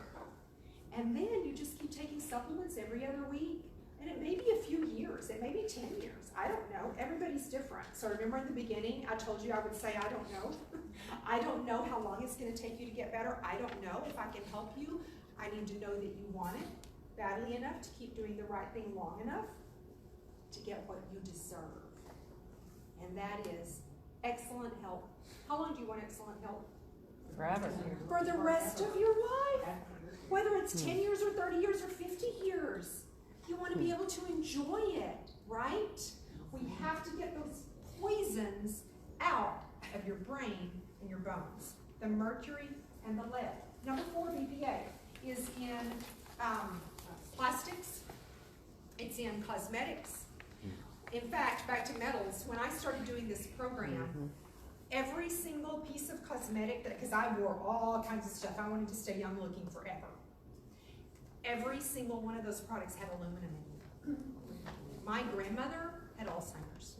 And then you just keep taking supplements every other week. And it may be a few years. It may be 10 years. I don't know. Everybody's different. So remember in the beginning, I told you I would say I don't know. I don't know how long it's going to take you to get better. I don't know if I can help you. I need to know that you want it badly enough to keep doing the right thing long enough to get what you deserve. And that is excellent health. How long do you want excellent health?
Forever.
For the rest of your life. Whether it's 10 years or 30 years or 50 years. You want to be able to enjoy it, right? We have to get those poisons out of your brain and your bones. The mercury and the lead. Number 4 BPA is in plastics. It's in cosmetics. In fact, back to metals, when I started doing this program, every single piece of cosmetic, because I wore all kinds of stuff, I wanted to stay young looking forever. Every single one of those products had aluminum in it. My grandmother had Alzheimer's.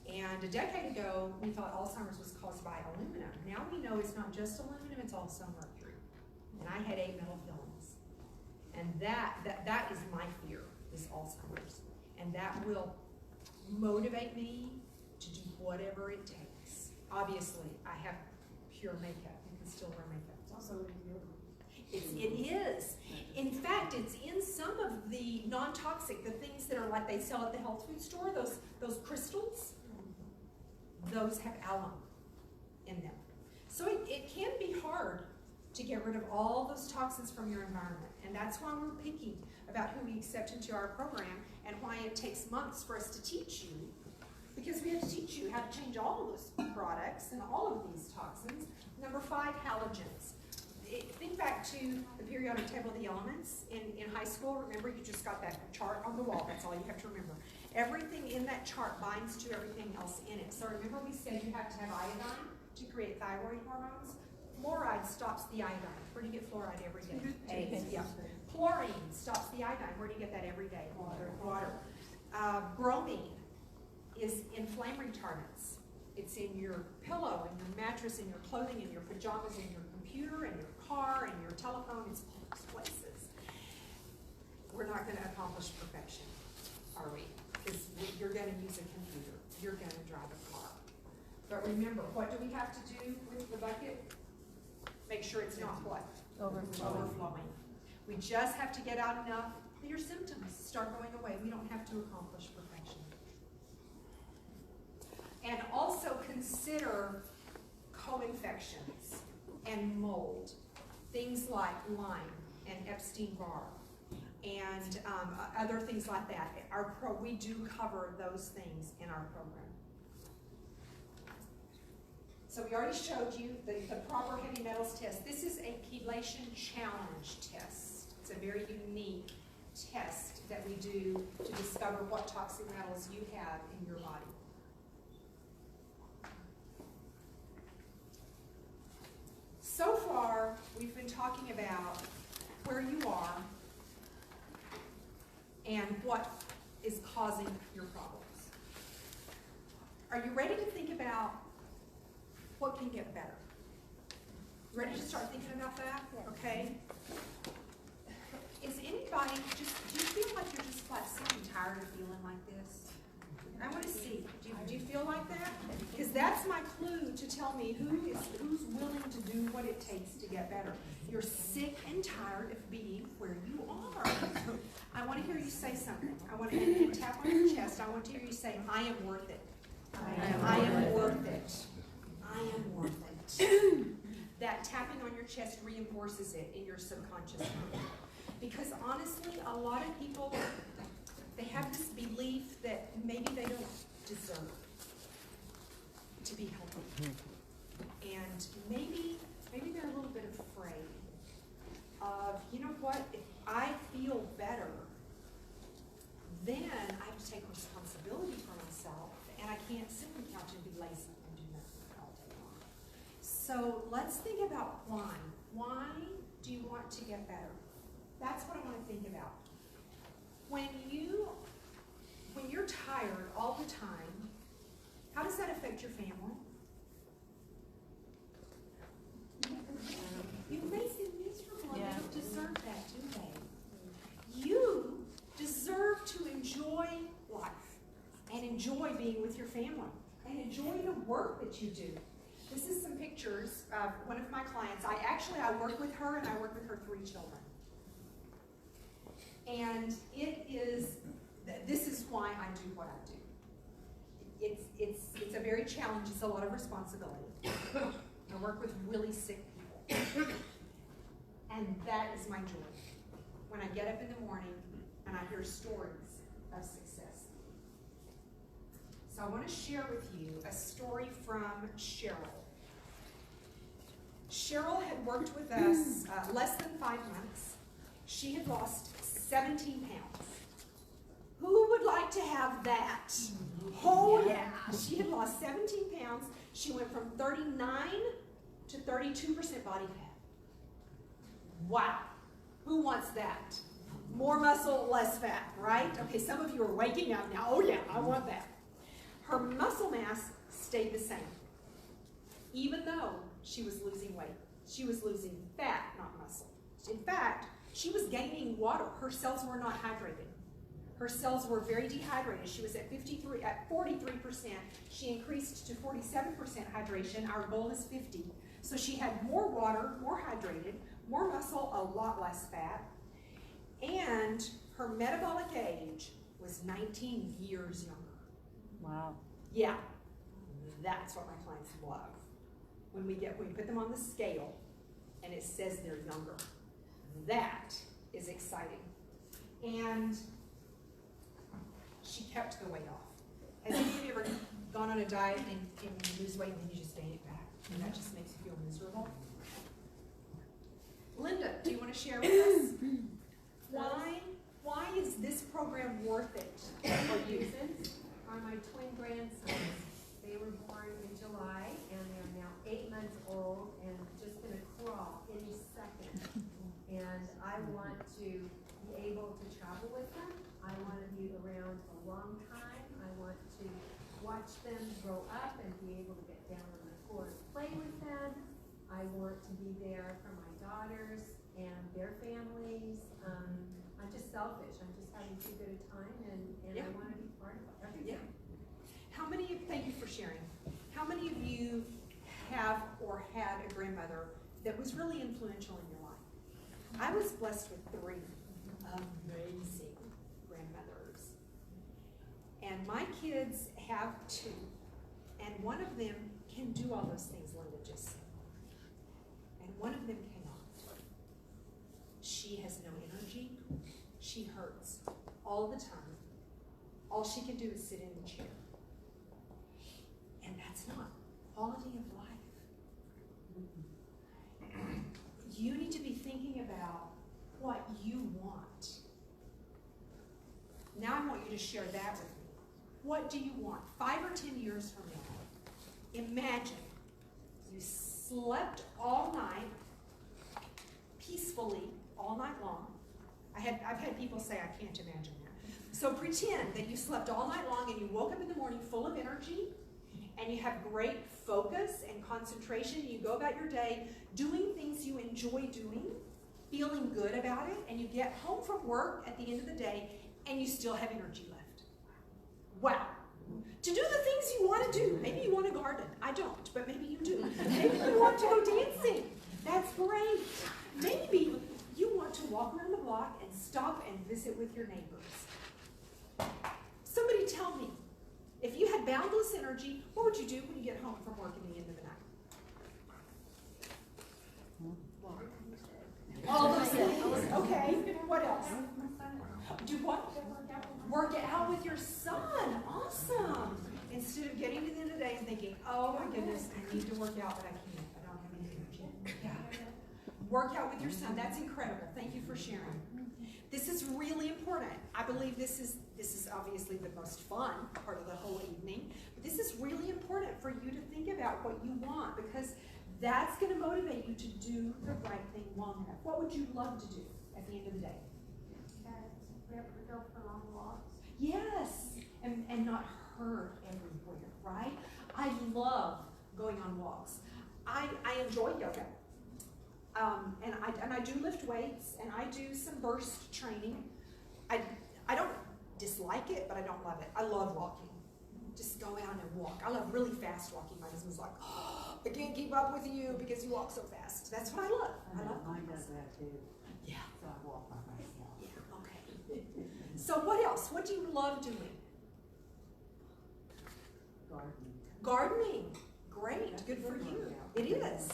And a decade ago, we thought Alzheimer's was caused by aluminum. Now we know it's not just aluminum, it's also mercury. And I had 8 metal fillings. And that is my fear, is Alzheimer's. And that will motivate me to do whatever it takes. Obviously, I have pure makeup. You can still wear makeup. It's also it is. In fact, it's in some of the non-toxic, the things that are like they sell at the health food store, those crystals, those have alum in them. So it can be hard to get rid of all those toxins from your environment. And that's why we're picky about who we accept into our program and why it takes months for us to teach you. Because we have to teach you how to change all of those products and all of these toxins. Number 5, halogens. think back to the periodic table of the elements in high school. Remember, you just got that chart on the wall. That's all you have to remember. Everything in that chart binds to everything else in it. So remember we said you have to have iodine to create thyroid hormones? Fluoride stops the iodine. Where do you get fluoride every day? Eggs. Yeah. Chlorine stops the iodine. Where do you get that every day? Water. Bromine is in flame retardants. It's in your pillow, in your mattress, in your clothing, in your pajamas, in your computer, in your car, in your telephone. It's all those places. We're not going to accomplish perfection, are we? Because you're going to use a computer. You're going to drive a car. But remember, what do we have to do with the bucket? Make sure it's not what? Overflowing. We just have to get out enough that your symptoms start going away. We don't have to accomplish perfection. And also consider co-infections and mold, things like Lyme and Epstein-Barr, and other things like that. We do cover those things in our program. So we already showed you the proper heavy metals test. This is a chelation challenge test. It's a very unique test that we do to discover what toxic metals you have in your body. So far, we've been talking about where you are and what is causing your problems. Are you ready to think about what can get better? Ready to start thinking about that? Okay. Is anybody do you feel like you're just like sick and tired of feeling like this? I want to see. Do you feel like that? Because that's my clue to tell me who's willing to do what it takes to get better. You're sick and tired of being where you are. I want to hear you say something. I want to tap on your chest. I want to hear you say, I am worth it. I am worth it. I am worth it. That tapping on your chest reinforces it in your subconscious mind. Because honestly, a lot of people, they have this belief that maybe they don't deserve to be healthy. And maybe they're a little bit afraid of, you know what, if I feel better, then I have to take responsibility for myself, and I can't sit on the couch and be lazy and do nothing all day long. So let's think about why. Why do you want to get better? That's what I want to think about. When you're tired all the time, how does that affect your family? You make them miserable, and they don't deserve that, do they? You deserve to enjoy life and enjoy being with your family and enjoy the work that you do. This is some pictures of one of my clients. I work with her, and I work with her 3 children. And this is why I do what I do. It's a very challenge. It's a lot of responsibility. I work with really sick people. And that is my joy. When I get up in the morning and I hear stories of success. So I want to share with you a story from Cheryl. Cheryl had worked with us less than 5 months. She had lost 17 pounds. Who would like to have that? Oh yeah, she had lost 17 pounds. She went from 39 to 32% body fat. Wow, who wants that? More muscle, less fat, right? Okay, some of you are waking up now. Oh yeah, I want that. Her muscle mass stayed the same, even though she was losing weight. She was losing fat, not muscle. In fact, she was gaining water. Her cells were not hydrated. Her cells were very dehydrated. She was at 43, at 43%. She increased to 47% hydration. Our goal is 50. So she had more water, more hydrated, more muscle, a lot less fat. And her metabolic age was 19 years younger.
Wow.
Yeah, that's what my clients love. When we put them on the scale and it says they're younger. That is exciting. And she kept the weight off. Has any of you ever gone on a diet and you lose weight and then you just gain it back? And that just makes you feel miserable? Linda, do you want to share with us? Why is this program worth it for you?
Reasons are my twin grandsons. They were born in July and they're now 8 months old and just gonna crawl any second. And I want to be able to travel with them. I want to be around a long time. I want to watch them grow up and be able to get down on the floor and play with them. I want to be there for my daughters and their families. I'm just selfish. I'm just having too good a time and
Yeah.
I want to be part of everything.
Thank you for sharing. How many of you have or had a grandmother that was really influential in your life? I was blessed with 3 amazing grandmothers. And my kids have 2. And one of them can do all those things Linda just said. And one of them cannot. She has no energy. She hurts all the time. All she can do is sit in the chair. And that's not quality of life. You need to be thinking about what you want. Now I want you to share that with me. What do you want? 5 or 10 years from now, imagine you slept all night, peacefully, all night long. I've had people say, I can't imagine that. So pretend that you slept all night long and you woke up in the morning full of energy and you have great focus and concentration. You go about your day doing things you enjoy doing, feeling good about it, and you get home from work at the end of the day and you still have energy left. Wow. To do the things you want to do. Maybe you want to garden. I don't, but maybe you do. Maybe you want to go dancing. That's great. Maybe you want to walk around the block and stop and visit with your neighbors. Somebody tell me, if you had boundless energy, what would you do when you get home from work at the end of the night? All those things. Okay. What else? Do what? Work out with your son. Awesome. Instead of getting to the end of the day and thinking, oh my goodness, I need to work out, but I can't. I don't have any energy. Yeah. Work out with your son. That's incredible. Thank you for sharing. This is really important. I believe this is obviously the most fun part of the whole evening. But this is really important for you to think about what you want, because that's going to motivate you to do the right thing long enough. What would you love to do at the end of the day?
We have to go for long walks.
Yes, and not hurt everywhere, right? I love going on walks. I enjoy yoga. And I do lift weights, and I do some burst training. I don't dislike it, but I don't love it. I love walking. Just go out and walk. I love really fast walking. My husband's like, oh, I can't keep up with you because you walk so fast. That's what I love. I love
Mine does that too.
Yeah.
So I walk by myself.
Yeah, okay. So what else? What do you love doing?
Gardening.
Gardening. Great. Good for you. It is.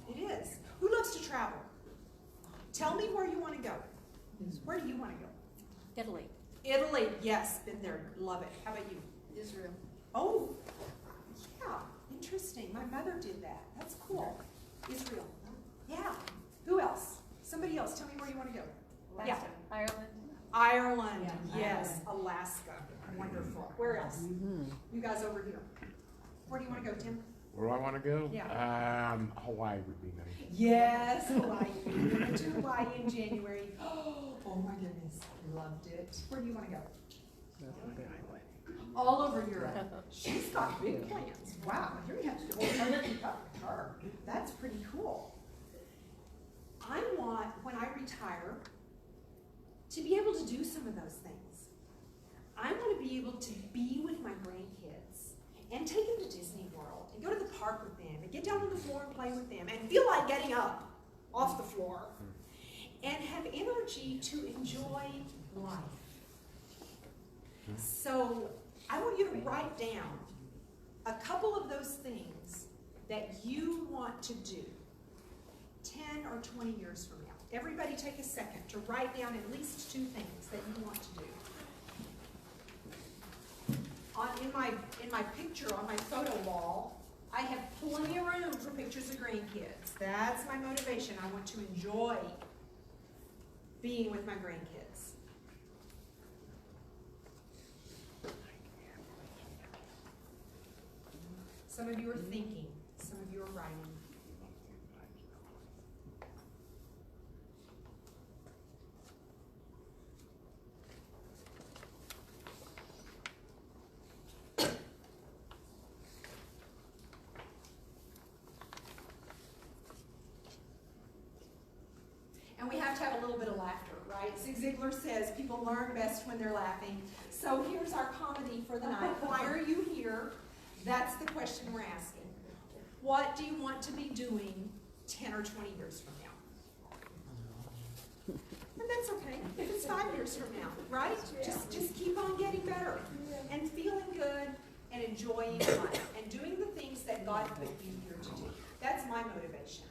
It is. Who loves to travel? Tell me where you want to go. Where do you want to go?
Italy.
Italy. Yes, been there. Love it. How about you?
Israel.
Oh, yeah. Interesting. My mother did that. That's cool. Israel. Yeah. Who else? Somebody else. Tell me where you want to go.
Alaska.
Yeah.
Ireland.
Ireland.
Yeah,
Yes. Alaska. Wonderful. Where else? You guys over here. Where do you want to go, Tim?
Where do I want to go?
Yeah.
Hawaii would be nice.
Yes, Hawaii. We went to Hawaii in January. Oh my goodness. Loved it. Where do you want to go? All over Europe. She's got big plans. Wow. Here you have to go keep up with her. That's pretty cool. I want, when I retire, to be able to do some of those things. I want to be able to be with my grandkids and take them to Disney World and go to the park with them and get down on the floor and play with them and feel like getting up off the floor and have energy to enjoy life. So I want you to write down a couple of those things that you want to do 10 or 20 years from now. Everybody take a second to write down at least 2 things that you want to do. In my picture on my photo wall, I I have plenty of room for pictures of grandkids. That's my motivation. I want to enjoy being with my grandkids. Some of you are thinking, some of you are writing. And we have to have a little bit of laughter, right? Zig Ziglar says people learn best when they're laughing. So here's our comedy for the night. Why are you here? That's the question we're asking. What do you want to be doing 10 or 20 years from now? And that's okay. If it's 5 years from now, right? Just keep on getting better and feeling good and enjoying life and doing the things that God put you here to do. That's my motivation,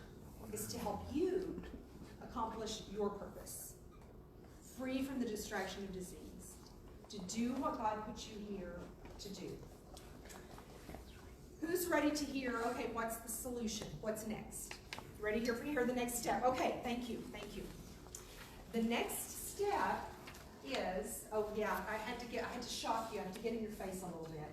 is to help you accomplish your purpose, free from the distraction of disease, to do what God put you here to do. Who's ready to hear, okay, what's the solution? What's next? Ready to hear the next step? Okay, thank you. The next step is, oh yeah, I had to shock you, I had to get in your face a little bit.